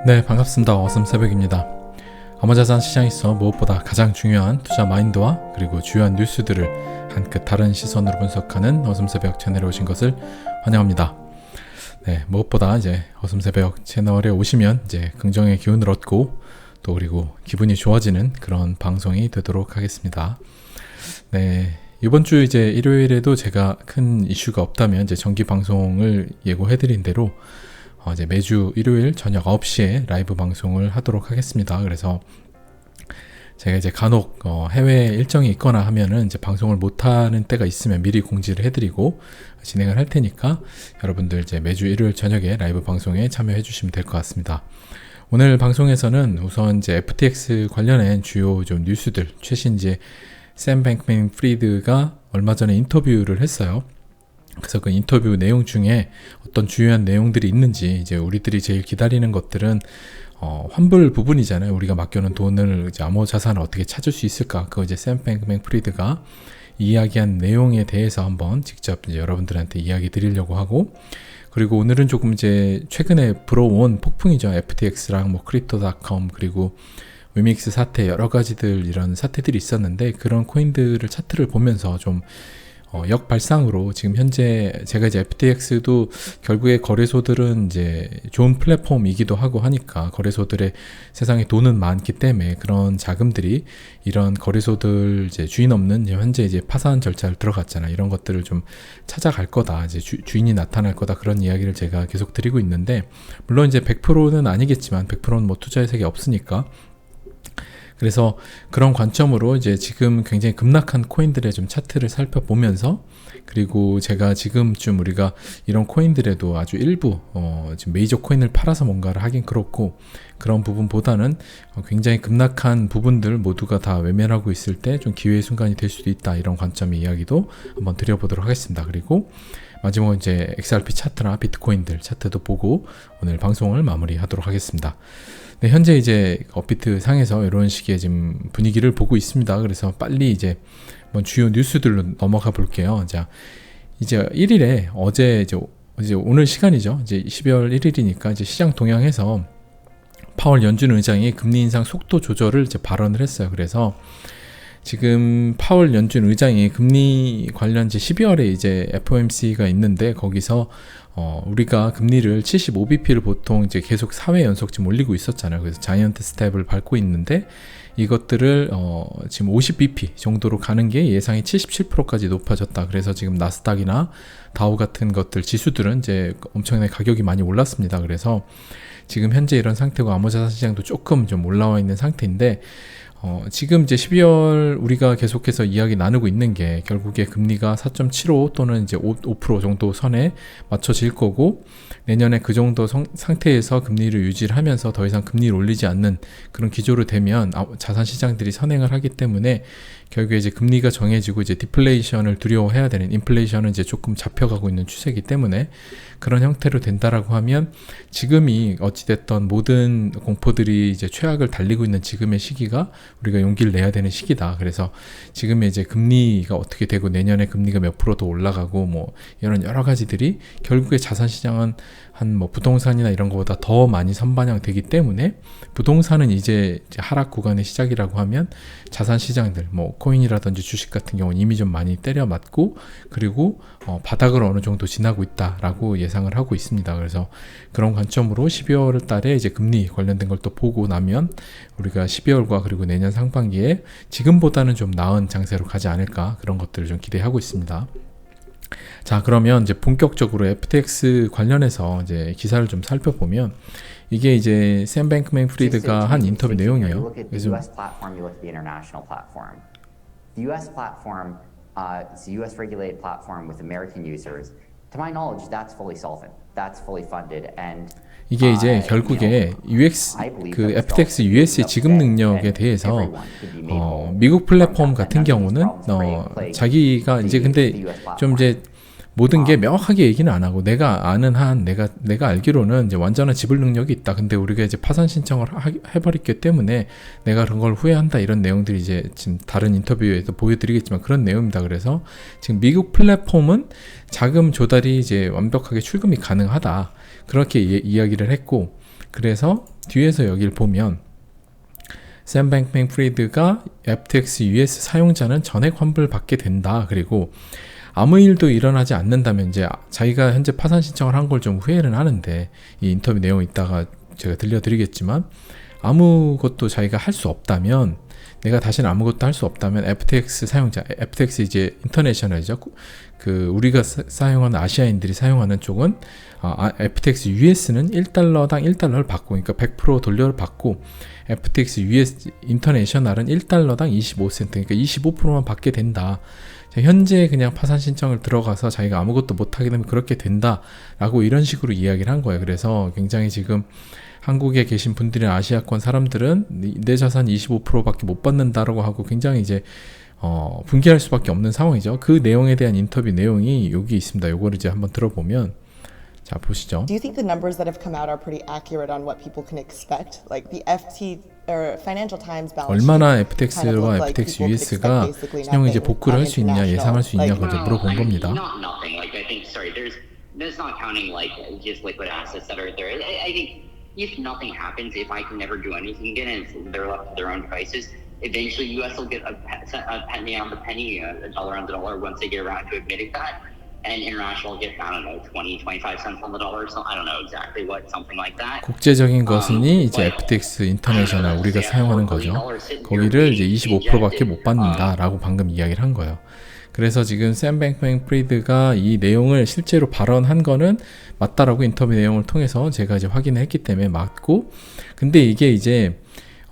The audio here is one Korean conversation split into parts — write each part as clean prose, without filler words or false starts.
네, 반갑습니다. 어슴새벽입니다. 암호자산 시장에서 무엇보다 가장 중요한 투자 마인드와 그리고 주요한 뉴스들을 한 끗 다른 시선으로 분석하는 어슴새벽 채널에 오신 것을 환영합니다. 네, 무엇보다 이제 어슴새벽 채널에 오시면 이제 긍정의 기운을 얻고 또 그리고 기분이 좋아지는 그런 방송이 되도록 하겠습니다. 네, 이번 주 이제 일요일에도 제가 큰 이슈가 없다면 이제 정기 방송을 예고해드린 대로 이제 매주 일요일 저녁 9시에 라이브 방송을 하도록 하겠습니다. 그래서 제가 이제 간혹 해외 일정이 있거나 하면은 이제 방송을 못하는 때가 있으면 미리 공지를 해드리고 진행을 할 테니까 여러분들 이제 매주 일요일 저녁에 라이브 방송에 참여해 주시면 될 것 같습니다. 오늘 방송에서는 우선 이제 FTX 관련된 주요 좀 뉴스들, 최신 이제 샘 뱅크맨 프리드가 얼마 전에 인터뷰를 했어요. 그래서 그 인터뷰 내용 중에 어떤 주요한 내용들이 있는지, 이제 우리들이 제일 기다리는 것들은 환불 부분이잖아요. 우리가 맡겨놓은 돈을 이제 암호 자산을 어떻게 찾을 수 있을까? 그거 이제 샘 뱅크맨 프리드가 이야기한 내용에 대해서 한번 직접 이제 여러분들한테 이야기 드리려고 하고, 그리고 오늘은 조금 이제 최근에 불어온 폭풍이죠. FTX랑 뭐 크립토닷컴 그리고 위믹스 사태 여러 가지들 이런 사태들이 있었는데, 그런 코인들을 차트를 보면서 좀 역발상으로 지금 현재 제가 이제 FTX도 결국에 거래소들은 이제 좋은 플랫폼이기도 하고 하니까 거래소들의 세상에 돈은 많기 때문에 그런 자금들이 이런 거래소들 이제 주인 없는 현재 이제 파산 절차를 들어갔잖아. 이런 것들을 좀 찾아갈 거다. 이제 주인이 나타날 거다. 그런 이야기를 제가 계속 드리고 있는데, 물론 이제 100%는 아니겠지만 100%는 뭐 투자의 세계 없으니까. 그래서 그런 관점으로 이제 지금 굉장히 급락한 코인들의 좀 차트를 살펴보면서, 그리고 제가 지금쯤 우리가 이런 코인들에도 아주 일부 지금 메이저 코인을 팔아서 뭔가를 하긴 그렇고, 그런 부분보다는 굉장히 급락한 부분들 모두가 다 외면하고 있을 때 좀 기회의 순간이 될 수도 있다, 이런 관점의 이야기도 한번 드려보도록 하겠습니다. 그리고 마지막으로 이제 XRP 차트나 비트코인들 차트도 보고 오늘 방송을 마무리하도록 하겠습니다. 네, 현재 이제 업비트 상에서 이런 식의 지금 분위기를 보고 있습니다. 그래서 빨리 이제 주요 뉴스들로 넘어가 볼게요. 자, 이제 1일에 어제 이제 오늘 시간이죠. 이제 12월 1일이니까 이제 시장 동향에서 파월 연준 의장이 금리 인상 속도 조절을 이제 발언을 했어요. 그래서 지금 파월 연준 의장이 금리 관련 이제 12월에 이제 FOMC가 있는데, 거기서 우리가 금리를 75bp를 보통 이제 계속 4회 연속 지금 올리고 있었잖아요. 그래서 자이언트 스텝을 밟고 있는데, 이것들을 지금 50bp 정도로 가는 게 예상이 77%까지 높아졌다. 그래서 지금 나스닥이나 다우 같은 것들 지수들은 이제 엄청나게 가격이 많이 올랐습니다. 그래서 지금 현재 이런 상태고 암호자산 시장도 조금 좀 올라와 있는 상태인데, 지금 이제 12월 우리가 계속해서 이야기 나누고 있는 게 결국에 금리가 4.75 또는 이제 5% 정도 선에 맞춰질 거고, 내년에 그 정도 상태에서 금리를 유지를 하면서 더 이상 금리를 올리지 않는 그런 기조로 되면 자산 시장들이 선행을 하기 때문에 결국에 이제 금리가 정해지고 이제 디플레이션을 두려워해야 되는, 인플레이션은 이제 조금 잡혀가고 있는 추세이기 때문에 그런 형태로 된다라고 하면, 지금이 어찌됐던 모든 공포들이 이제 최악을 달리고 있는 지금의 시기가 우리가 용기를 내야 되는 시기다. 그래서 지금의 이제 금리가 어떻게 되고 내년에 금리가 몇 프로 더 올라가고 뭐 이런 여러 가지들이 결국에 자산 시장은 한 뭐 부동산이나 이런 것보다 더 많이 선반영 되기 때문에, 부동산은 이제 하락 구간의 시작이라고 하면 자산 시장들 뭐 코인이라든지 주식 같은 경우는 이미 좀 많이 때려 맞고, 그리고 바닥을 어느 정도 지나고 있다라고 예상을 하고 있습니다. 그래서 그런 관점으로 12월 달에 이제 금리 관련된 걸 또 보고 나면 우리가 12월과 그리고 내년 상반기에 지금보다는 좀 나은 장세로 가지 않을까, 그런 것들을 좀 기대하고 있습니다. 자, 그러면 이제 본격적으로 FTX 관련해서 이제 기사를 좀 살펴보면, 이게 이제 샘 뱅크맨 프리드가 한 인터뷰 내용이에요. 그래서 The US platform is a US regulated platform with American users. To my knowledge, that's fully solvent. That's fully funded and 이게 이제 결국에 그 FTX US의 지급 능력에 대해서 미국 플랫폼 같은 경우는 자기가 이제 근데 좀 이제 모든 게 명확하게 얘기는 안 하고, 내가 아는 한 내가 알기로는 이제 완전한 지불 능력이 있다. 근데 우리가 이제 파산 신청을 해버렸기 때문에 내가 그런 걸 후회한다. 이런 내용들이 이제 지금 다른 인터뷰에서 보여드리겠지만 그런 내용입니다. 그래서 지금 미국 플랫폼은 자금 조달이 이제 완벽하게 출금이 가능하다. 그렇게 이야기를 했고, 그래서 뒤에서 여기를 보면 샘 뱅크맨 프리드가 FTX US 사용자는 전액 환불 받게 된다. 그리고 아무 일도 일어나지 않는다면 이제 자기가 현재 파산 신청을 한 걸 좀 후회는 하는데 이 인터뷰 내용 이따가 제가 들려드리겠지만 아무것도 자기가 할 수 없다면 내가 다시는 아무것도 할 수 없다면 FTX 사용자, FTX 이제 인터내셔널이죠. 그 우리가 사용하는 아시아인들이 사용하는 쪽은 FTX US는 1달러당 1달러를 받고 그러니까 100% 돌려받고 FTX US 인터내셔널은 1달러당 25센트 그러니까 25%만 받게 된다. 현재 그냥 파산 신청을 들어가서 자기가 아무것도 못하게 되면 그렇게 된다라고 이런 식으로 이야기를 한 거예요. 그래서 굉장히 지금 한국에 계신 분들이나 아시아권 사람들은 내 자산 25%밖에 못 받는다라고 하고 굉장히 이제 분개할 수밖에 없는 상황이죠. 그 내용에 대한 인터뷰 내용이 여기 있습니다. 요거를 이제 한번 들어보면 자 보시죠. Do you think the numbers that have come out are pretty accurate on what people can expect? Like the Financial Times balance 얼마나 sheet kind of FTX와 looked like FTX people could US가 expect basically 신용 이제 nothing 복구를 할 수 있냐 international. 예상할 수 있냐고 이제 물어본 I mean, 겁니다. not nothing. Like I think, sorry, there's not counting like just liquid assets that are there. I think if nothing happens, if I can never do anything again, and they're left to their own devices, eventually US will get a penny on the penny, a dollar on the dollar once they get around to admitting that. And international will get, I don't know, 20, 25 cents on the dollar or something. I don't know exactly what, something like that. 국제적인 것이니 이제 FTX 인터내셔널 우리가 사용하는 거죠. 거기를 이제 25%밖에 못 받는다라고 방금 이야기를 한 거예요. 그래서 지금 샘 뱅크맨 프리드가 이 내용을 실제로 발언한 거는 맞다라고 인터뷰 내용을 통해서 제가 이제 확인을 했기 때문에 맞고, 근데 이게 이제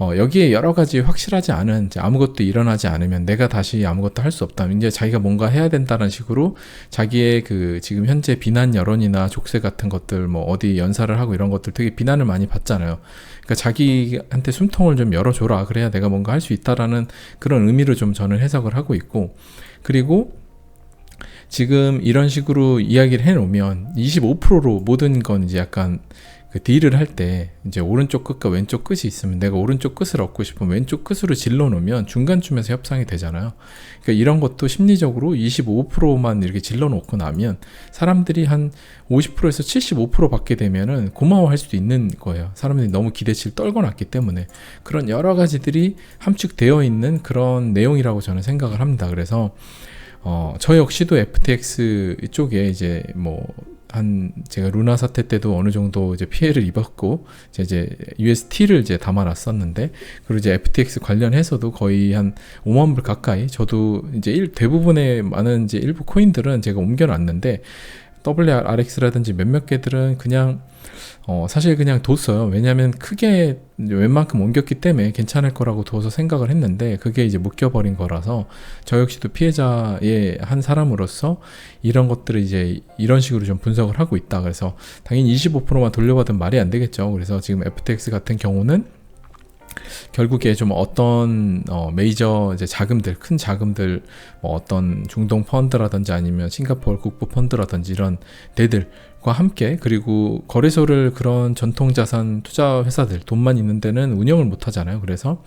여기에 여러 가지 확실하지 않은 이제 아무것도 일어나지 않으면 내가 다시 아무것도 할 수 없다면 이제 자기가 뭔가 해야 된다는 식으로 자기의 그 지금 현재 비난 여론이나 족쇄 같은 것들 뭐 어디 연사를 하고 이런 것들 되게 비난을 많이 받잖아요. 그러니까 자기한테 숨통을 좀 열어줘라. 그래야 내가 뭔가 할 수 있다라는 그런 의미로 좀 저는 해석을 하고 있고, 그리고 지금 이런 식으로 이야기를 해놓으면 25%로 모든 건 이제 약간 그 딜을 할 때 이제 오른쪽 끝과 왼쪽 끝이 있으면 내가 오른쪽 끝을 얻고 싶으면 왼쪽 끝으로 질러 놓으면 중간쯤에서 협상이 되잖아요. 그러니까 이런 것도 심리적으로 25%만 이렇게 질러 놓고 나면 사람들이 한 50%에서 75% 받게 되면은 고마워할 수도 있는 거예요. 사람들이 너무 기대치를 떨궈 놨기 때문에 그런 여러 가지들이 함축되어 있는 그런 내용이라고 저는 생각을 합니다. 그래서 저 역시도 FTX 쪽에 이제 제가 루나 사태 때도 어느 정도 이제 피해를 입었고, 이제 UST를 이제 담아놨었는데, 그리고 이제 FTX 관련해서도 거의 한 5만 불 가까이, 저도 이제 대부분의 많은 이제 일부 코인들은 제가 옮겨놨는데, WRX라든지 몇몇 개들은 그냥 사실 그냥 뒀어요. 왜냐하면 크게 웬만큼 옮겼기 때문에 괜찮을 거라고 둬서 생각을 했는데 그게 이제 묶여버린 거라서 저 역시도 피해자의 한 사람으로서 이런 것들을 이제 이런 식으로 좀 분석을 하고 있다. 그래서 당연히 25%만 돌려받으면 말이 안 되겠죠. 그래서 지금 FTX 같은 경우는 결국에 좀 어떤 메이저 이제 자금들, 큰 자금들, 뭐 어떤 중동 펀드라든지 아니면 싱가포르 국부 펀드라든지 이런 데들과 함께, 그리고 거래소를 그런 전통자산 투자 회사들, 돈만 있는 데는 운영을 못 하잖아요. 그래서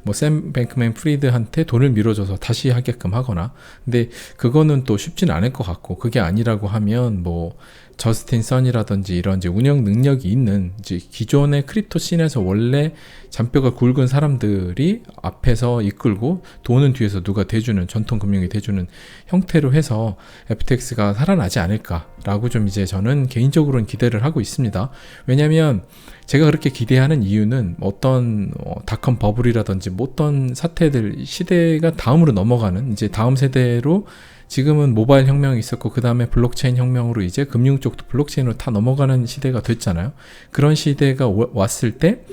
뭐 샘 뱅크맨 프리드한테 돈을 밀어줘서 다시 하게끔 하거나, 근데 그거는 또 쉽진 않을 것 같고, 그게 아니라고 하면 뭐 저스틴 선이라든지 이런 이제 운영 능력이 있는 이제 기존의 크립토 씬에서 원래 잔뼈가 굵은 사람들이 앞에서 이끌고 돈은 뒤에서 누가 대주는, 전통 금융이 대주는 형태로 해서 FTX가 살아나지 않을까라고 좀 이제 저는 개인적으로는 기대를 하고 있습니다. 왜냐하면 제가 그렇게 기대하는 이유는 어떤 닷컴 버블이라든지 뭐 어떤 사태들, 시대가 다음으로 넘어가는 이제 다음 세대로, 지금은 모바일 혁명이 있었고 그 다음에 블록체인 혁명으로 이제 금융 쪽도 블록체인으로 다 넘어가는 시대가 됐잖아요. 그런 시대가 왔을 때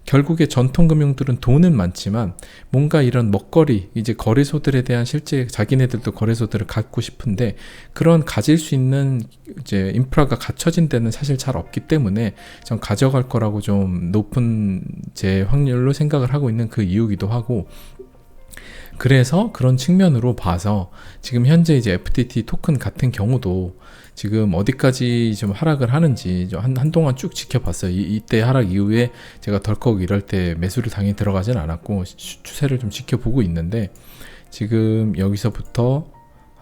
결국에 전통 금융들은 돈은 많지만 뭔가 이런 먹거리, 이제 거래소들에 대한 실제 자기네들도 거래소들을 갖고 싶은데 그런 가질 수 있는 이제 인프라가 갖춰진 데는 사실 잘 없기 때문에 전 가져갈 거라고 좀 높은 제 확률로 생각을 하고 있는 그 이유기도 하고, 그래서 그런 측면으로 봐서 지금 현재 이제 FTT 토큰 같은 경우도 지금 어디까지 좀 하락을 하는지 한동안 쭉 지켜봤어요. 이때 하락 이후에 제가 덜컥 이럴 때 매수를 당연히 들어가진 않았고 추세를 좀 지켜보고 있는데, 지금 여기서부터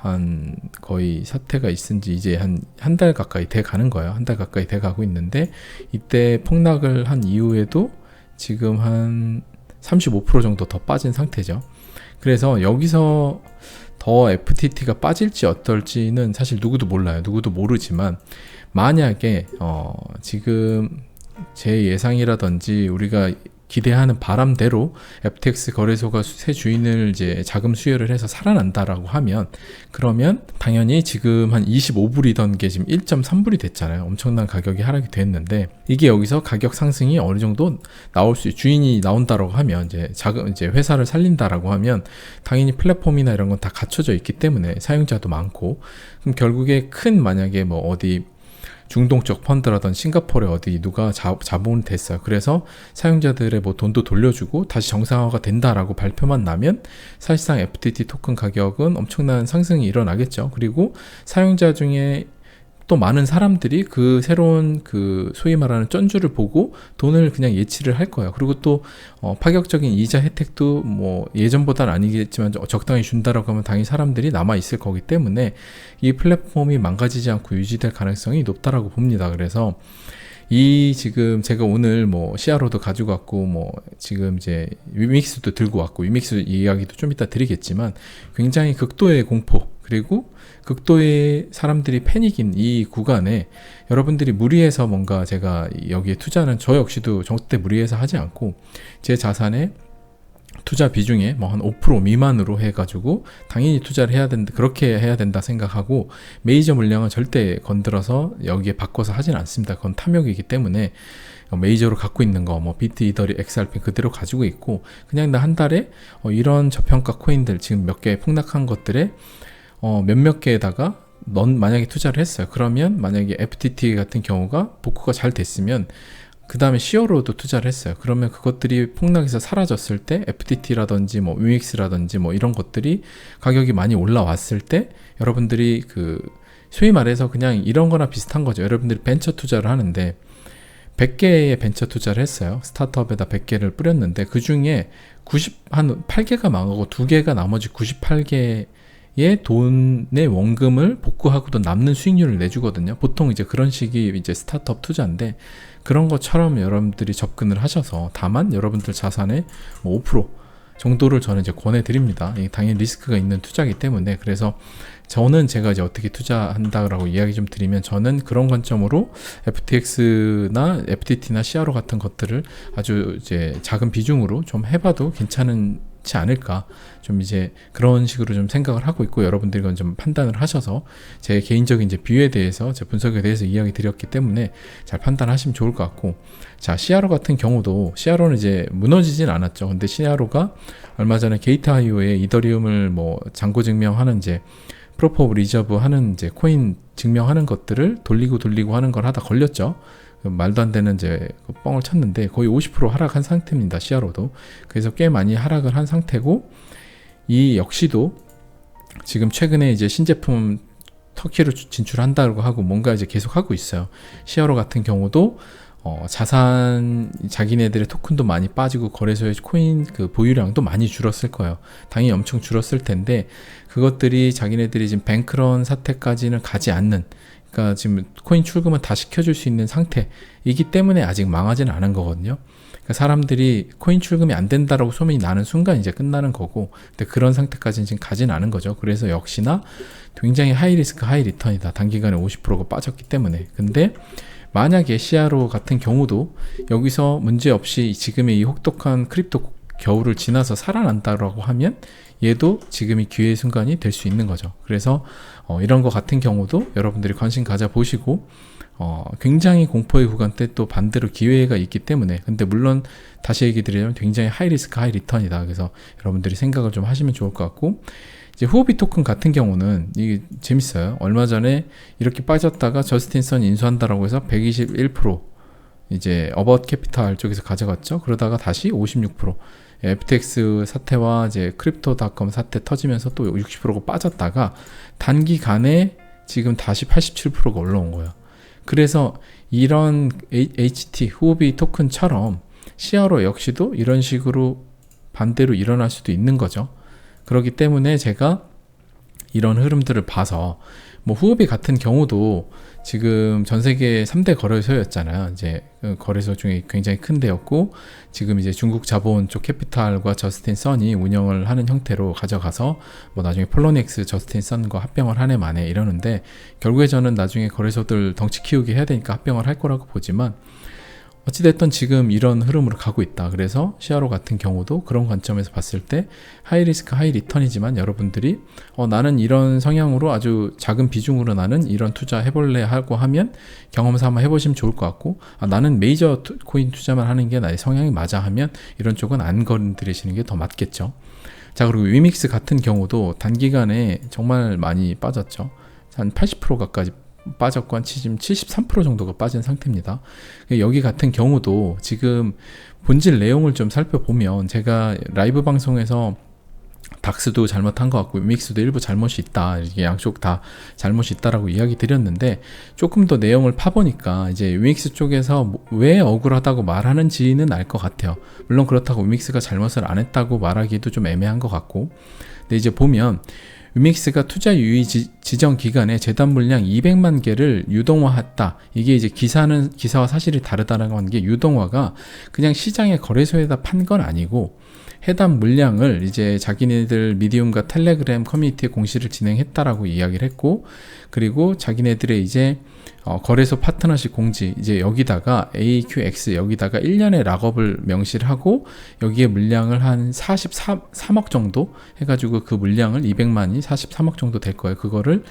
한 거의 사태가 있은 지 이제 한 달 가까이 돼 가는 거예요. 한 달 가까이 돼 가고 있는데, 이때 폭락을 한 이후에도 지금 한 35% 정도 더 빠진 상태죠. 그래서 여기서 더 FTT가 빠질지 어떨지는 사실 누구도 몰라요. 누구도 모르지만, 만약에 지금 제 예상이라든지 우리가 기대하는 바람대로 FTX 거래소가 새 주인을 이제 자금 수혈을 해서 살아난다라고 하면, 그러면 당연히 지금 한 25불이던 게 지금 1.3불이 됐잖아요. 엄청난 가격이 하락이 됐는데, 이게 여기서 가격 상승이 어느 정도 나올 수, 주인이 나온다라고 하면, 이제 회사를 살린다라고 하면 당연히 플랫폼이나 이런 건 다 갖춰져 있기 때문에 사용자도 많고, 그럼 결국에 만약에 뭐 어디 중동 쪽 펀드라든 싱가포르에 어디 누가 자본이 됐어요. 그래서 사용자들의 뭐 돈도 돌려주고 다시 정상화가 된다라고 발표만 나면 사실상 FTT 토큰 가격은 엄청난 상승이 일어나겠죠. 그리고 사용자 중에 또 많은 사람들이 그 새로운 그 소위 말하는 쩐주를 보고 돈을 그냥 예치를 할 거예요. 그리고 또 파격적인 이자 혜택도 뭐 예전보다는 아니겠지만 적당히 준다라고 하면 당연히 사람들이 남아 있을 거기 때문에 이 플랫폼이 망가지지 않고 유지될 가능성이 높다라고 봅니다. 그래서 이 지금 제가 오늘 뭐 CRO도 가지고 왔고, 뭐 지금 이제 위믹스도 들고 왔고, 위믹스 이야기도 좀 이따 드리겠지만, 굉장히 극도의 공포, 그리고 극도의 사람들이 패닉인 이 구간에 여러분들이 무리해서 뭔가, 제가 여기에 투자는 저 역시도 절대 무리해서 하지 않고, 제 자산에 투자 비중에 뭐 한 5% 미만으로 해가지고 당연히 투자를 해야 된다, 그렇게 해야 된다 생각하고, 메이저 물량은 절대 건드려서 여기에 바꿔서 하진 않습니다. 그건 탐욕이기 때문에 메이저로 갖고 있는 거, 뭐 비트, 이더리, XRP 그대로 가지고 있고, 그냥 나 한 달에 이런 저평가 코인들 지금 몇 개 폭락한 것들에 몇몇 개에다가 만약에 투자를 했어요. 그러면 만약에 FTT 같은 경우가 복구가 잘 됐으면 그 다음에 CRO도 투자를 했어요. 그러면 그것들이 폭락해서 사라졌을 때 FTT라든지 뭐 UX라든지 뭐 이런 것들이 가격이 많이 올라왔을 때 여러분들이 소위 말해서 그냥 이런 거나 비슷한 거죠. 여러분들이 벤처 투자를 하는데 100개의 벤처 투자를 했어요. 스타트업에다 100개를 뿌렸는데 그 중에 한 8개가 망하고 2개가 나머지 98개의 돈의 원금을 복구하고도 남는 수익률을 내주거든요. 보통 이제 그런 식이 이제 스타트업 투자인데, 그런 것처럼 여러분들이 접근을 하셔서, 다만 여러분들 자산의 뭐 5% 정도를 저는 이제 권해드립니다. 당연히 리스크가 있는 투자이기 때문에. 그래서 저는 제가 이제 어떻게 투자한다라고 이야기 좀 드리면, 저는 그런 관점으로 FTX나 FTT나 CRO 같은 것들을 아주 이제 작은 비중으로 좀 해봐도 괜찮지 않을까, 좀 이제 그런 식으로 좀 생각을 하고 있고, 여러분들이 그건 좀 판단을 하셔서, 제 개인적인 이제 뷰에 대해서, 제 분석에 대해서 이야기 드렸기 때문에 잘 판단하시면 좋을 것 같고, 자, CRO 같은 경우도, CRO는 이제 무너지진 않았죠. 근데 CRO가 얼마 전에 게이트IO에 이더리움을 뭐 잔고 증명하는 이제 프로프 오브 리저브 하는 이제 코인 증명하는 것들을 돌리고 하는 걸 하다 걸렸죠. 말도 안 되는 이제 뻥을 쳤는데 거의 50% 하락한 상태입니다. CRO도. 그래서 꽤 많이 하락을 한 상태고, 이 역시도 지금 최근에 이제 신제품 터키로 진출한다고 하고 뭔가 이제 계속 하고 있어요. CRO 같은 경우도 자기네들의 토큰도 많이 빠지고 거래소의 코인 보유량도 많이 줄었을 거예요. 당연히 엄청 줄었을 텐데, 그것들이 자기네들이 지금 뱅크런 사태까지는 가지 않는, 그러니까 지금 코인 출금은 다 시켜줄 수 있는 상태이기 때문에 아직 망하지는 않은 거거든요. 그러니까 사람들이 코인 출금이 안 된다라고 소문이 나는 순간 이제 끝나는 거고, 근데 그런 상태까지는 지금 가진 않은 거죠. 그래서 역시나 굉장히 하이 리스크 하이 리턴이다. 단기간에 50%가 빠졌기 때문에. 근데 만약에 CRO 같은 경우도 여기서 문제없이 지금의 이 혹독한 크립토 겨울을 지나서 살아난다라고 하면 얘도 지금이 기회의 순간이 될 수 있는 거죠. 그래서 이런 거 같은 경우도 여러분들이 관심 가져보시고, 굉장히 공포의 구간 때 또 반대로 기회가 있기 때문에, 근데 물론 다시 얘기 드리자면 굉장히 하이 리스크 하이 리턴이다. 그래서 여러분들이 생각을 좀 하시면 좋을 것 같고, 이제 후오비 토큰 같은 경우는 이게 재밌어요. 얼마 전에 이렇게 빠졌다가 저스틴선 인수한다라고 해서 121% 이제 어바웃 캐피탈 쪽에서 가져갔죠. 그러다가 다시 56%, FTX 사태와 이제 크립토닷컴 사태 터지면서 또 60%가 빠졌다가 단기간에 지금 다시 87%가 올라온 거예요. 그래서 이런 HT 후오비 토큰처럼 CRO 역시도 이런 식으로 반대로 일어날 수도 있는 거죠. 그렇기 때문에 제가 이런 흐름들을 봐서 뭐 후오비 같은 경우도 지금 전 세계 3대 거래소였잖아요. 이제 그 거래소 중에 굉장히 큰 데였고, 지금 이제 중국 자본 쪽 캐피탈과 저스틴 선이 운영을 하는 형태로 가져가서 뭐 나중에 폴로닉스 저스틴 선과 합병을 한 해 만에 이러는데, 결국에 저는 나중에 거래소들 덩치 키우게 해야 되니까 합병을 할 거라고 보지만, 어찌됐든 지금 이런 흐름으로 가고 있다. 그래서 시아로 같은 경우도 그런 관점에서 봤을 때 하이 리스크 하이 리턴이지만, 여러분들이 나는 이런 성향으로 아주 작은 비중으로 나는 이런 투자 해볼래 하고 하면 경험 삼아 해보시면 좋을 것 같고, 나는 메이저 코인 투자만 하는 게 나의 성향이 맞아 하면 이런 쪽은 안 건드리시는 게 더 맞겠죠. 자, 그리고 위믹스 같은 경우도 단기간에 정말 많이 빠졌죠. 한 80% 가까이 빠졌고, 한 지금 73% 정도가 빠진 상태입니다. 여기 같은 경우도 지금 본질 내용을 좀 살펴보면, 제가 라이브 방송에서 닥스도 잘못한 것 같고 위믹스도 일부 잘못이 있다, 이게 양쪽 다 잘못이 있다라고 이야기 드렸는데, 조금 더 내용을 파보니까 이제 위믹스 쪽에서 왜 억울하다고 말하는지는 알 것 같아요. 물론 그렇다고 위믹스가 잘못을 안 했다고 말하기도 좀 애매한 것 같고, 근데 이제 보면 위믹스가 투자 유의 지정 기간에 재단 물량 200만 개를 유동화했다. 이게 이제 기사와 사실이 다르다라고 하는 게, 유동화가 그냥 시장의 거래소에다 판 건 아니고 해당 물량을 이제 자기네들 미디움과 텔레그램 커뮤니티에 공시를 진행했다라고 이야기를 했고, 그리고 자기네들의 이제 거래소 파트너십 공지, 이제 여기다가 AQX 여기다가 1년의 락업을 명시를 하고, 여기에 물량을 한 43억 정도 해가지고 그 물량을 200만이 43억 정도 될 거예요. 그거를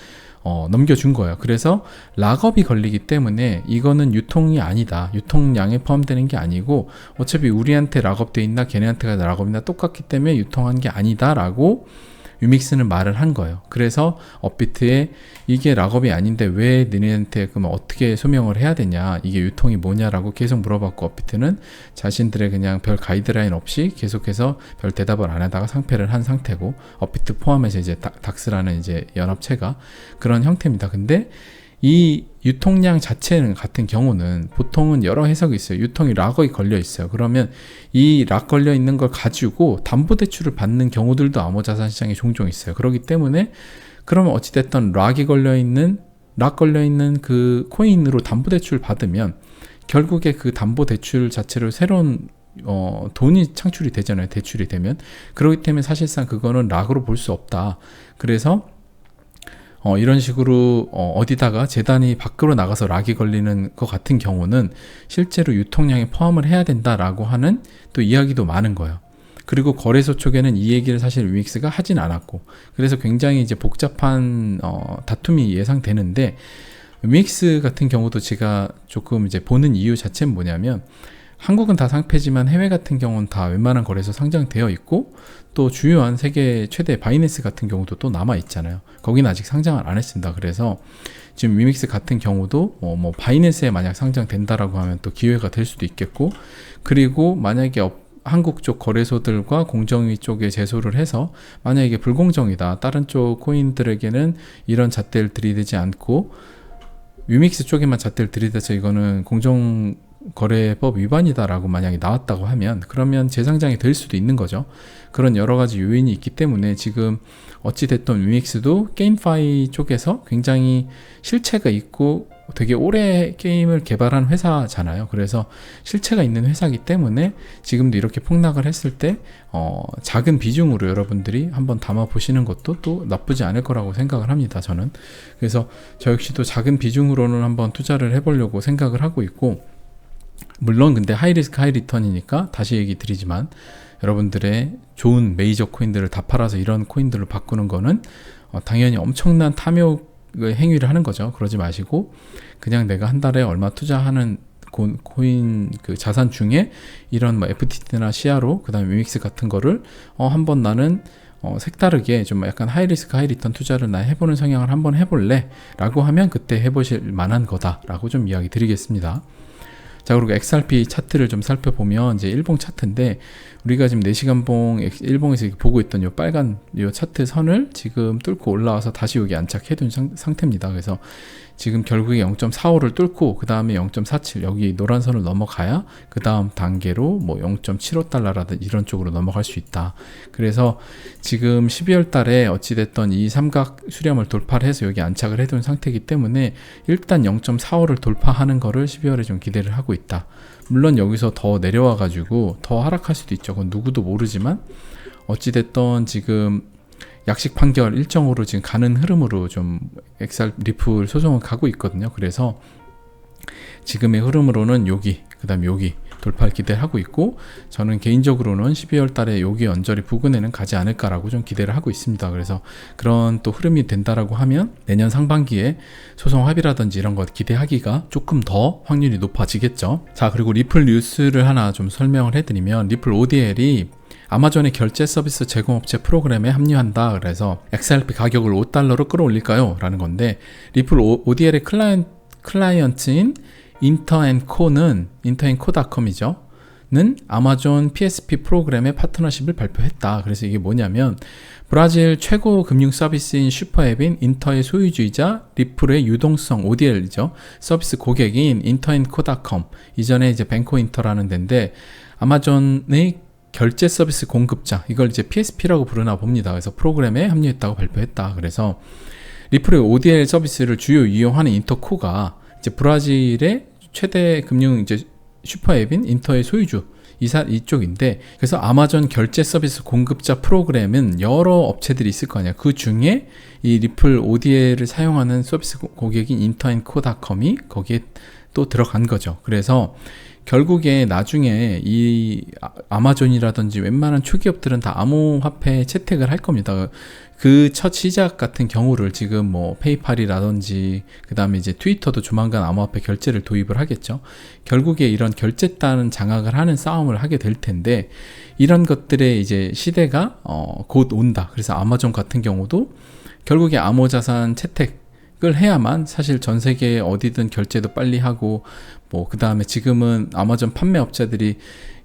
넘겨준 거예요. 그래서 락업이 걸리기 때문에 이거는 유통이 아니다, 유통량에 포함되는 게 아니고, 어차피 우리한테 락업돼 있나 걔네한테가 락업이나 똑같기 때문에 유통한 게 아니다 라고 위믹스는 말을 한 거예요. 그래서 업비트에 이게 락업이 아닌데 왜 너네한테 그러면 어떻게 소명을 해야 되냐, 이게 유통이 뭐냐라고 계속 물어봤고, 업비트는 자신들의 그냥 별 가이드라인 없이 계속해서 별 대답을 안 하다가 상패를 한 상태고, 업비트 포함해서 이제 닥스라는 이제 연합체가 그런 형태입니다. 근데 이 유통량 자체는 같은 경우는 보통은 여러 해석이 있어요. 유통이 락이 걸려 있어요. 그러면 이 락 걸려 있는 걸 가지고 담보대출을 받는 경우들도 암호자산 시장에 종종 있어요. 그렇기 때문에 그러면 어찌됐든 락 걸려 있는 그 코인으로 담보대출을 받으면 결국에 그 담보대출 자체로 새로운 돈이 창출이 되잖아요. 대출이 되면. 그렇기 때문에 사실상 그거는 락으로 볼 수 없다. 그래서 이런 식으로 어디다가 재단이 밖으로 나가서 락이 걸리는 것 같은 경우는 실제로 유통량에 포함을 해야 된다라고 하는 또 이야기도 많은 거예요. 그리고 거래소 쪽에는 이 얘기를 사실 위믹스가 하진 않았고, 그래서 굉장히 이제 복잡한 다툼이 예상되는데, 위믹스 같은 경우도 제가 조금 이제 보는 이유 자체는 뭐냐면, 한국은 다 상패지만 해외 같은 경우는 다 웬만한 거래소 상장되어 있고, 또 주요한 세계 최대 바이낸스 같은 경우도 또 남아 있잖아요. 거기는 아직 상장을 안 했습니다. 그래서 지금 위믹스 같은 경우도 뭐 바이낸스에 만약 상장된다라고 하면 또 기회가 될 수도 있겠고, 그리고 만약에 한국 쪽 거래소들과 공정위 쪽에 제소를 해서 만약에 이게 불공정이다, 다른 쪽 코인들에게는 이런 잣대를 들이대지 않고 위믹스 쪽에만 잣대를 들이대서 이거는 공정거래법 위반이다라고 만약에 나왔다고 하면, 그러면 재상장이 될 수도 있는 거죠. 그런 여러 가지 요인이 있기 때문에 지금 어찌됐든 위믹스도 게임파이 쪽에서 굉장히 실체가 있고 되게 오래 게임을 개발한 회사잖아요. 그래서 실체가 있는 회사이기 때문에 지금도 이렇게 폭락을 했을 때 작은 비중으로 여러분들이 한번 담아 보시는 것도 또 나쁘지 않을 거라고 생각을 합니다, 저는. 그래서 저 역시도 작은 비중으로는 한번 투자를 해보려고 생각을 하고 있고, 물론 근데 하이 리스크 하이 리턴이니까 다시 얘기 드리지만, 여러분들의 좋은 메이저 코인들을 다 팔아서 이런 코인들을 바꾸는 거는 당연히 엄청난 탐욕의 행위를 하는 거죠. 그러지 마시고 그냥 내가 한 달에 얼마 투자하는 코인 그 자산 중에 이런 뭐 FTT나 시아로, 그 다음에 위믹스 같은 거를 한번 나는 색다르게 좀 약간 하이 리스크 하이 리턴 투자를 나 해보는 성향을 한번 해볼래 라고 하면 그때 해보실 만한 거다 라고 좀 이야기 드리겠습니다. 자, 그리고 XRP 차트를 좀 살펴보면 이제 일봉 차트인데, 우리가 지금 4시간봉 일봉에서 보고 있던 요 빨간 요 차트 선을 지금 뚫고 올라와서 다시 여기 안착해 둔 상태입니다. 그래서 지금 결국에 0.45를 뚫고 그 다음에 0.47 여기 노란 선을 넘어가야 그 다음 단계로 뭐 0.75달러라든지 이런 쪽으로 넘어갈 수 있다. 그래서 지금 12월 달에 어찌됐던 이 삼각 수렴을 돌파를 해서 여기 안착을 해둔 상태이기 때문에 일단 0.45를 돌파하는 거를 12월에 좀 기대를 하고 있다. 물론 여기서 더 내려와 가지고 더 하락할 수도 있죠. 그건 누구도 모르지만 어찌됐던 지금 약식 판결 일정으로 지금 가는 흐름으로 좀 XR 리플 소송을 가고 있거든요. 그래서 지금의 흐름으로는 여기, 그 다음에 여기 돌파를 기대를 하고 있고, 저는 개인적으로는 12월 달에 여기 언저리 부근에는 가지 않을까라고 좀 기대를 하고 있습니다. 그래서 그런 또 흐름이 된다라고 하면 내년 상반기에 소송 합의라든지 이런 것 기대하기가 조금 더 확률이 높아지겠죠. 자, 그리고 리플 뉴스를 하나 좀 설명을 해드리면, 리플 ODL이 아마존의 결제 서비스 제공업체 프로그램에 합류한다. 그래서 XRP 가격을 $5로 끌어올릴까요? 라는 건데, 리플 ODL의 클라이언트인 인터앤코닷컴이죠. 는 아마존 PSP 프로그램의 파트너십을 발표했다. 그래서 이게 뭐냐면, 브라질 최고 금융 서비스인 슈퍼앱인 인터의 소유주이자 리플의 유동성 ODL이죠. 서비스 고객인 인터앤코닷컴, 이전에 이제 뱅코인터라는 데인데, 아마존의 결제 서비스 공급자, 이걸 이제 PSP라고 부르나 봅니다. 그래서 프로그램에 합류했다고 발표했다. 그래서 리플의 ODL 서비스를 주요 이용하는 인터코가 이제 브라질의 최대 금융 이제 슈퍼앱인 인터의 소유주 이쪽인데, 그래서 아마존 결제 서비스 공급자 프로그램은 여러 업체들이 있을 거 아니야. 그 중에 이 리플 ODL을 사용하는 서비스 고객인 인터앤코닷컴이 거기에 또 들어간 거죠. 그래서 결국에 나중에 이 아마존이라든지 웬만한 초기업들은 다 암호화폐 채택을 할 겁니다. 그 첫 시작 같은 경우를 지금 뭐 페이팔이라든지 그 다음에 이제 트위터도 조만간 암호화폐 결제를 도입을 하겠죠. 결국에 이런 결제단은 장악을 하는 싸움을 하게 될 텐데, 이런 것들의 이제 시대가 곧 온다. 그래서 아마존 같은 경우도 결국에 암호자산 채택을 해야만 사실 전 세계 어디든 결제도 빨리 하고, 뭐 그 다음에 지금은 아마존 판매업자들이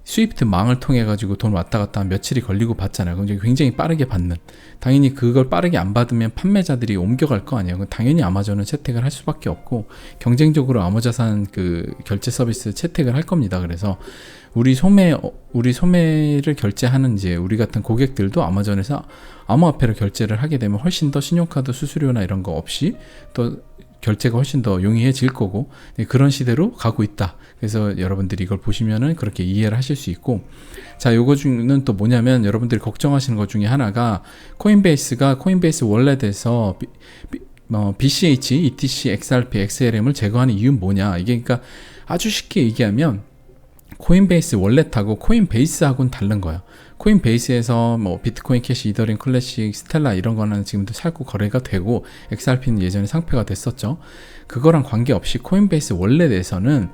스위프트 망을 통해 가지고 돈 왔다 갔다 한 며칠이 걸리고 받잖아요. 그럼 굉장히 빠르게 받는. 당연히 그걸 빠르게 안 받으면 판매자들이 옮겨갈 거 아니에요. 당연히 아마존은 채택을 할 수밖에 없고, 경쟁적으로 암호자산 그 결제 서비스 채택을 할 겁니다. 그래서 우리 소매를 결제하는 이제 우리 같은 고객들도 아마존에서 암호화폐로 결제를 하게 되면 훨씬 더 신용카드 수수료나 이런 거 없이 또 결제가 훨씬 더 용이해질 거고, 그런 시대로 가고 있다. 그래서 여러분들이 이걸 보시면은 그렇게 이해를 하실 수 있고, 자, 요거 중에는 또 뭐냐면, 여러분들이 걱정하시는 것 중에 하나가 코인베이스가 코인베이스 월렛에서 BCH, ETC, XRP, XLM을 제거하는 이유는 뭐냐. 이게 그러니까 아주 쉽게 얘기하면 코인베이스 월렛하고 코인베이스하고는 다른 거예요. 코인베이스에서 뭐 비트코인, 캐시, 이더리움, 클래식, 스텔라 이런 거는 지금도 살고 거래가 되고, XRP는 예전에 상폐가 됐었죠. 그거랑 관계없이 코인베이스 월렛에서는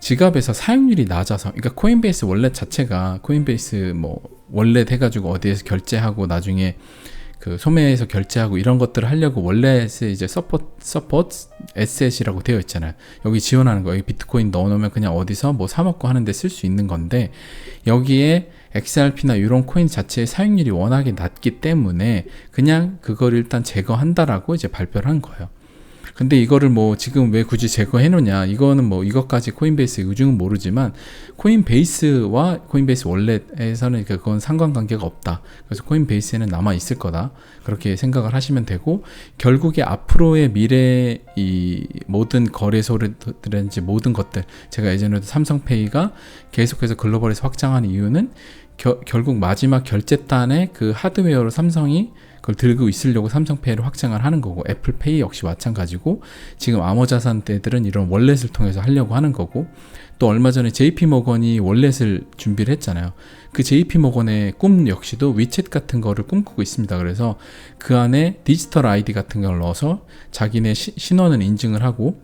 지갑에서 사용률이 낮아서, 그러니까 코인베이스 월렛 자체가 코인베이스 뭐 월렛 해가지고 어디에서 결제하고 나중에 그 소매에서 결제하고 이런 것들을 하려고 월렛에 이제 서포트 에셋이라고 되어 있잖아요. 여기 지원하는 거, 여기 비트코인 넣어놓으면 그냥 어디서 뭐 사먹고 하는데 쓸 수 있는 건데, 여기에 XRP나 이런 코인 자체의 사용률이 워낙에 낮기 때문에 그냥 그걸 일단 제거한다라고 이제 발표를 한 거예요. 근데 이거를 뭐 지금 왜 굳이 제거해 놓냐, 이거는 뭐 이것까지 코인베이스의 의중은 모르지만 코인베이스와 코인베이스 월렛에서는 그건 상관관계가 없다. 그래서 코인베이스에는 남아 있을 거다, 그렇게 생각을 하시면 되고, 결국에 앞으로의 미래 이 모든 거래소들인지 모든 것들, 제가 예전에도 삼성페이가 계속해서 글로벌에서 확장하는 이유는 결국 마지막 결제단의 그 하드웨어로 삼성이 그걸 들고 있으려고 삼성페이를 확장을 하는 거고, 애플페이 역시 마찬가지고, 지금 암호자산대들은 이런 월렛을 통해서 하려고 하는 거고, 또 얼마 전에 JP모건이 월렛을 준비를 했잖아요. 그 JP모건의 꿈 역시도 위챗 같은 거를 꿈꾸고 있습니다. 그래서 그 안에 디지털 아이디 같은 걸 넣어서 자기네 신원을 인증을 하고,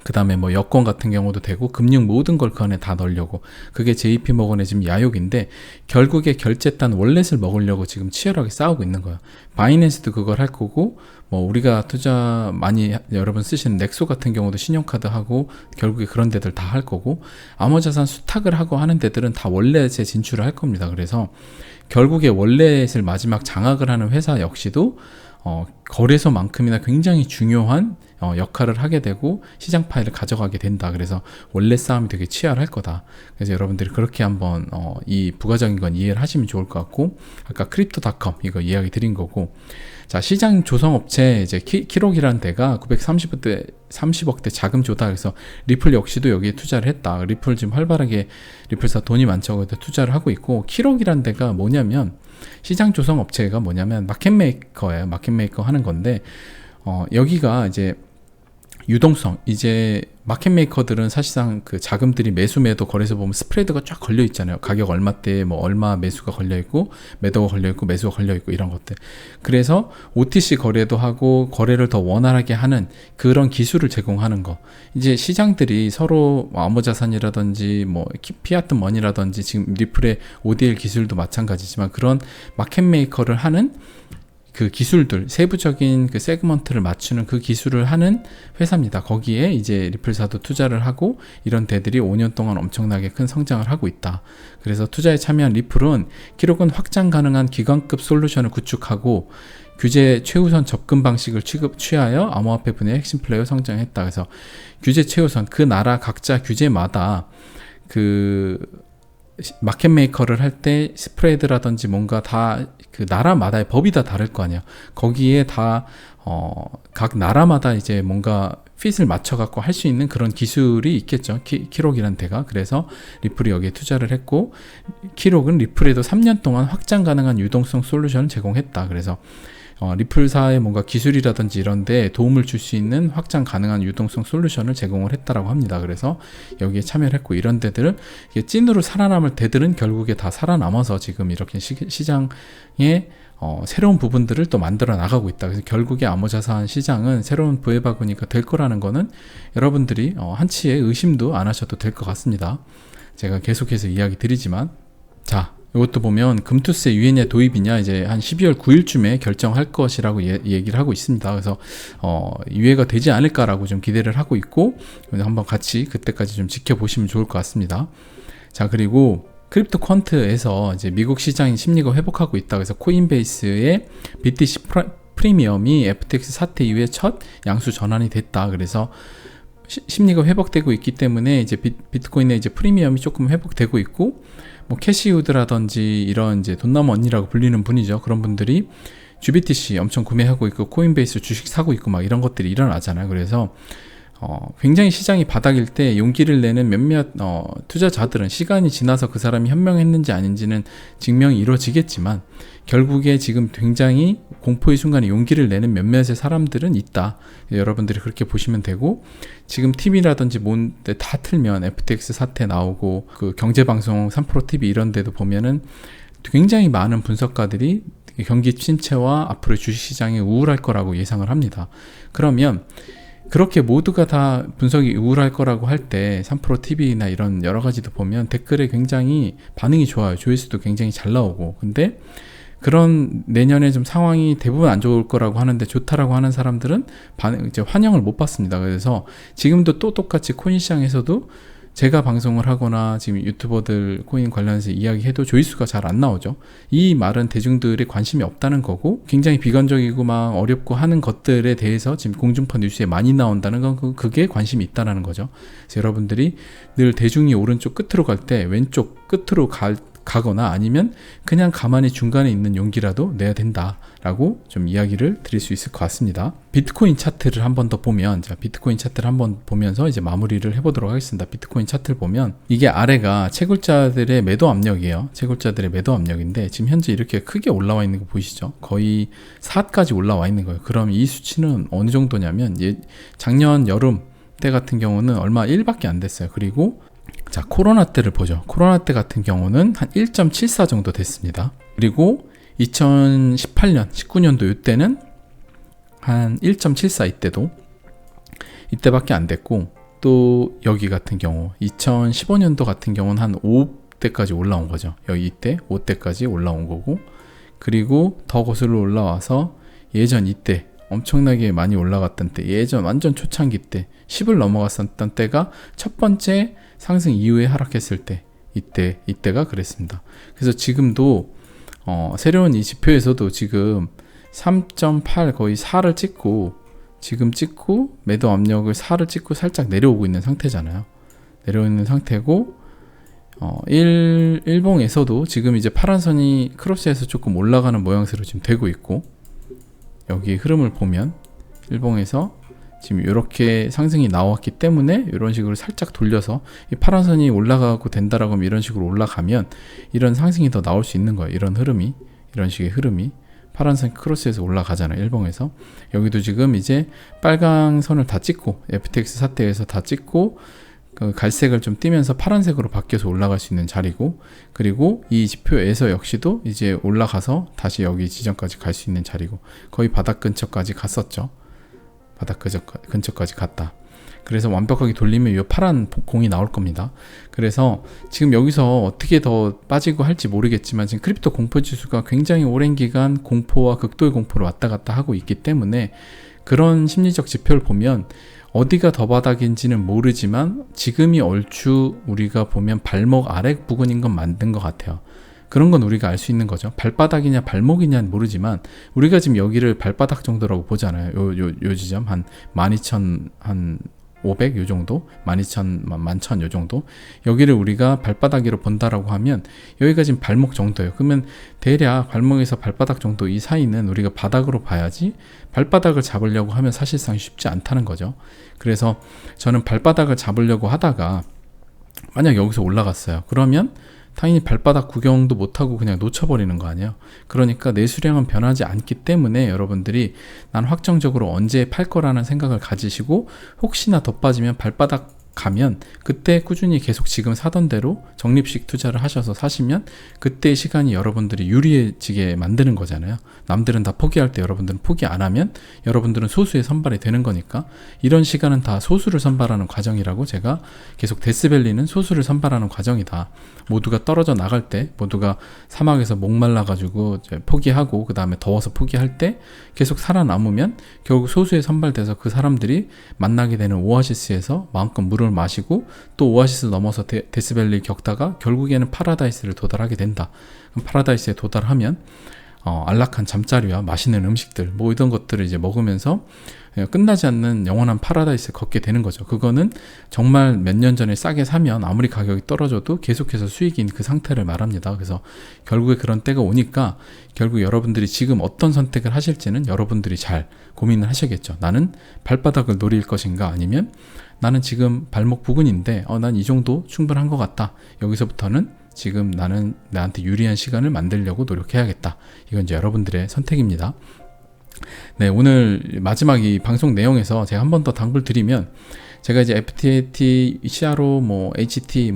그 다음에 뭐 여권 같은 경우도 되고, 금융 모든 걸 그 안에 다 넣으려고, 그게 JP모건의 지금 야욕인데, 결국에 결제단 월렛을 먹으려고 지금 치열하게 싸우고 있는 거예요. 바이낸스도 그걸 할 거고, 뭐 우리가 투자 많이 여러분 쓰시는 넥소 같은 경우도 신용카드 하고, 결국에 그런 데들 다 할 거고, 암호자산 수탁을 하고 하는 데들은 다 월렛에 진출을 할 겁니다. 그래서 결국에 월렛을 마지막 장악을 하는 회사 역시도 거래소만큼이나 굉장히 중요한 역할을 하게 되고 시장 파일을 가져가게 된다. 그래서 원래 싸움이 되게 치열할 거다. 그래서 여러분들이 그렇게 한번 이 부가적인 건 이해를 하시면 좋을 것 같고, 아까 크립토닷컴 이거 이야기 드린 거고, 자, 시장 조성업체 이제 키록이라는 데가 930억대 자금 조달, 그래서 리플 역시도 여기에 투자를 했다. 리플 지금 활발하게 리플사 돈이 많죠. 그래서 투자를 하고 있고, 키록이라는 데가 뭐냐면 시장 조성업체가 뭐냐면 마켓메이커예요. 마켓메이커 하는 건데 여기가 이제 유동성, 이제 마켓메이커들은 사실상 그 자금들이 매수 매도 거래소 보면 스프레드가 쫙 걸려 있잖아요. 가격 얼마대에 뭐 얼마 매수가 걸려 있고 매도가 걸려 있고 매수가 걸려 있고 이런 것들. 그래서 OTC 거래도 하고 거래를 더 원활하게 하는 그런 기술을 제공하는 거. 이제 시장들이 서로 암호자산이라든지 뭐 피아트 머니라든지 지금 리플의 ODL 기술도 마찬가지지만 그런 마켓메이커를 하는 그 기술들, 세부적인 그 세그먼트를 맞추는 그 기술을 하는 회사입니다. 거기에 이제 리플사도 투자를 하고 이런 데들이 5년 동안 엄청나게 큰 성장을 하고 있다. 그래서 투자에 참여한 리플은 키록은 확장 가능한 기관급 솔루션을 구축하고 규제 최우선 접근 방식을 취하여 암호화폐 분야의 핵심 플레이어 성장했다. 그래서 규제 최우선, 그 나라 각자 규제마다 그 마켓메이커를 할 때 스프레드라든지 뭔가 다 그 나라마다의 법이 다 다를 거 아니야. 거기에 다 각 나라마다 이제 뭔가 핏을 맞춰 갖고 할 수 있는 그런 기술이 있겠죠. 키록이라는 데가. 그래서 리플이 여기에 투자를 했고, 키록은 리플에도 3년 동안 확장 가능한 유동성 솔루션을 제공했다. 그래서 리플사의 뭔가 기술이라든지 이런 데 도움을 줄 수 있는 확장 가능한 유동성 솔루션을 제공을 했다라고 합니다. 그래서 여기에 참여를 했고, 이런 데들은 찐으로 살아남을 데들은 결국에 다 살아남아서 지금 이렇게 시장에 새로운 부분들을 또 만들어 나가고 있다. 그래서 결국에 암호자산 시장은 새로운 부해바구니가 될 거라는 거는 여러분들이 한치의 의심도 안 하셔도 될 것 같습니다. 제가 계속해서 이야기 드리지만, 자, 이것도 보면 금투세 유예냐 도입이냐 이제 한 12월 9일쯤에 결정할 것이라고 얘기를 하고 있습니다. 그래서 유예가 되지 않을까라고 좀 기대를 하고 있고, 한번 같이 그때까지 좀 지켜보시면 좋을 것 같습니다. 자, 그리고 크립토 퀀트에서 이제 미국 시장이 심리가 회복하고 있다. 그래서 코인베이스의 BTC 프리미엄이 FTX 사태 이후에 첫 양수 전환이 됐다. 그래서 심리가 회복되고 있기 때문에 이제 비트코인의 이제 프리미엄이 조금 회복되고 있고, 뭐 캐시우드라든지 이런 이제 돈나먼이라고 불리는 분이죠. 그런 분들이 GBTC 엄청 구매하고 있고 코인베이스 주식 사고 있고 막 이런 것들이 일어나잖아요. 그래서 굉장히 시장이 바닥일 때 용기를 내는 몇몇 투자자들은 시간이 지나서 그 사람이 현명했는지 아닌지는 증명이 이루어지겠지만 결국에 지금 굉장히 공포의 순간에 용기를 내는 몇몇의 사람들은 있다. 여러분들이 그렇게 보시면 되고, 지금 TV라든지 뭔데 다 틀면 FTX 사태 나오고 그 경제방송 3프로TV 이런 데도 보면은 굉장히 많은 분석가들이 경기 침체와 앞으로 주식시장이 우울할 거라고 예상을 합니다. 그러면 그렇게 모두가 다 분석이 우울할 거라고 할 때 3프로TV나 이런 여러 가지도 보면 댓글에 굉장히 반응이 좋아요. 조회수도 굉장히 잘 나오고. 근데 그런 내년에 좀 상황이 대부분 안 좋을 거라고 하는데 좋다라고 하는 사람들은 이제 환영을 못 받습니다. 그래서 지금도 또 똑같이 코인 시장에서도 제가 방송을 하거나 지금 유튜버들 코인 관련해서 이야기해도 조회수가 잘 안 나오죠. 이 말은 대중들의 관심이 없다는 거고, 굉장히 비관적이고 막 어렵고 하는 것들에 대해서 지금 공중파 뉴스에 많이 나온다는 건 그게 관심이 있다는 거죠. 그래서 여러분들이 늘 대중이 오른쪽 끝으로 갈 때 왼쪽 끝으로 가거나 아니면 그냥 가만히 중간에 있는 용기라도 내야 된다라고 좀 이야기를 드릴 수 있을 것 같습니다. 비트코인 차트를 한 번 더 보면, 자, 비트코인 차트를 한번 보면서 이제 마무리를 해보도록 하겠습니다. 비트코인 차트를 보면 이게 아래가 채굴자들의 매도 압력이에요. 채굴자들의 매도 압력인데 지금 현재 이렇게 크게 올라와 있는 거 보이시죠? 거의 4까지 올라와 있는 거예요. 그럼 이 수치는 어느 정도냐면 작년 여름 때 같은 경우는 얼마 1밖에 안 됐어요. 그리고 자, 코로나 때를 보죠. 코로나 때 같은 경우는 한 1.74 정도 됐습니다. 그리고 2018년, 19년도 이때는 한 1.74 이때밖에 안 됐고, 또 여기 같은 경우 2015년도 같은 경우는 한 5대까지 올라온 거죠. 여기 이때 5대까지 올라온 거고, 그리고 더 거슬러 올라와서 예전 이때 엄청나게 많이 올라갔던 때, 예전 완전 초창기 때 10을 넘어갔었던 때가 첫 번째 상승 이후에 하락했을 때, 이때가 그랬습니다. 그래서 지금도 새로운 이 지표에서도 지금 3.8 거의 4를 찍고 지금 찍고 매도 압력을 4를 찍고 살짝 내려오고 있는 상태잖아요. 내려오고 있는 상태고 일봉에서도 지금 이제 파란 선이 크로스해서 조금 올라가는 모양새로 지금 되고 있고, 여기 흐름을 보면 일봉에서 지금 이렇게 상승이 나왔기 때문에 이런 식으로 살짝 돌려서 이 파란 선이 올라가고 된다라고 하면 이런 식으로 올라가면 이런 상승이 더 나올 수 있는 거예요. 이런 흐름이, 이런 식의 흐름이 파란 선 크로스에서 올라가잖아요. 일봉에서. 여기도 지금 이제 빨강 선을 다 찍고 FTX 사태에서 다 찍고 그 갈색을 좀 띄면서 파란색으로 바뀌어서 올라갈 수 있는 자리고, 그리고 이 지표에서 역시도 이제 올라가서 다시 여기 지점까지 갈 수 있는 자리고, 거의 바닥 근처까지 갔었죠. 바닥 근처까지 갔다. 그래서 완벽하게 돌리면 이 파란 공이 나올 겁니다. 그래서 지금 여기서 어떻게 더 빠지고 할지 모르겠지만 지금 크립토 공포 지수가 굉장히 오랜 기간 공포와 극도의 공포를 왔다 갔다 하고 있기 때문에, 그런 심리적 지표를 보면 어디가 더 바닥인지는 모르지만 지금이 얼추 우리가 보면 발목 아래 부근인 건 맞는 것 같아요. 그런 건 우리가 알 수 있는 거죠. 발바닥이냐 발목이냐는 모르지만 우리가 지금 여기를 발바닥 정도라고 보잖아요. 요 지점 한 12,000 한 500 요 정도, 12,000, 11,000 요 정도, 여기를 우리가 발바닥으로 본다라고 하면 여기가 지금 발목 정도예요. 그러면 대략 발목에서 발바닥 정도 이 사이는 우리가 바닥으로 봐야지, 발바닥을 잡으려고 하면 사실상 쉽지 않다는 거죠. 그래서 저는 발바닥을 잡으려고 하다가 만약 여기서 올라갔어요. 그러면 당연히 발바닥 구경도 못하고 그냥 놓쳐버리는 거 아니에요. 그러니까 내수량은 변하지 않기 때문에 여러분들이 난 확정적으로 언제 팔 거라는 생각을 가지시고, 혹시나 더 빠지면 발바닥 가면 그때 꾸준히 계속 지금 사던 대로 적립식 투자를 하셔서 사시면 그때의 시간이 여러분들이 유리해지게 만드는 거잖아요. 남들은 다 포기할 때 여러분들은 포기 안 하면 여러분들은 소수의 선발이 되는 거니까, 이런 시간은 다 소수를 선발하는 과정이라고, 제가 계속 데스밸리는 소수를 선발하는 과정이다. 모두가 떨어져 나갈 때, 모두가 사막에서 목말라가지고 포기하고 그 다음에 더워서 포기할 때 계속 살아남으면 결국 소수에 선발돼서 그 사람들이 만나게 되는 오아시스에서 마음껏 물을 마시고, 또 오아시스 넘어서 데스밸리 겪다가 결국에는 파라다이스를 도달하게 된다. 그럼 파라다이스에 도달하면 안락한 잠자리와 맛있는 음식들 뭐 이런 것들을 이제 먹으면서 끝나지 않는 영원한 파라다이스를 걷게 되는 거죠. 그거는 정말 몇 년 전에 싸게 사면 아무리 가격이 떨어져도 계속해서 수익인 그 상태를 말합니다. 그래서 결국에 그런 때가 오니까 결국 여러분들이 지금 어떤 선택을 하실지는 여러분들이 잘 고민을 하셔야겠죠. 나는 발바닥을 노릴 것인가, 아니면 나는 지금 발목 부근인데 난 이 정도 충분한 것 같다. 여기서부터는 지금 나는 나한테 유리한 시간을 만들려고 노력해야겠다. 이건 이제 여러분들의 선택입니다. 네, 오늘 마지막 이 방송 내용에서 제가 한 번 더 당부를 드리면, 제가 이제 FTT, CRO, HT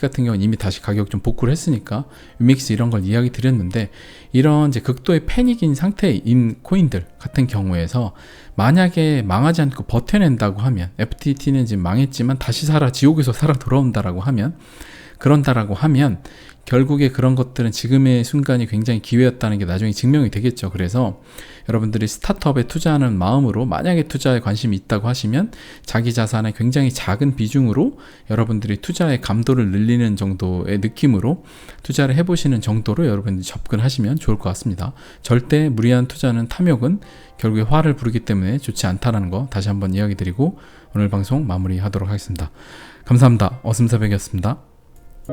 같은 경우는 이미 다시 가격 좀 복구를 했으니까 유믹스 이런 걸 이야기 드렸는데, 이런 이제 극도의 패닉인 상태인 코인들 같은 경우에서 만약에 망하지 않고 버텨낸다고 하면, FTT는 지금 망했지만 다시 지옥에서 살아 돌아온다라고 하면, 그런다라고 하면 결국에 그런 것들은 지금의 순간이 굉장히 기회였다는 게 나중에 증명이 되겠죠. 그래서 여러분들이 스타트업에 투자하는 마음으로 만약에 투자에 관심이 있다고 하시면 자기 자산의 굉장히 작은 비중으로 여러분들이 투자의 감도를 늘리는 정도의 느낌으로 투자를 해보시는 정도로 여러분들이 접근하시면 좋을 것 같습니다. 절대 무리한 투자는, 탐욕은 결국에 화를 부르기 때문에 좋지 않다는 거 다시 한번 이야기 드리고 오늘 방송 마무리하도록 하겠습니다. 감사합니다. 어슴새벽이었습니다.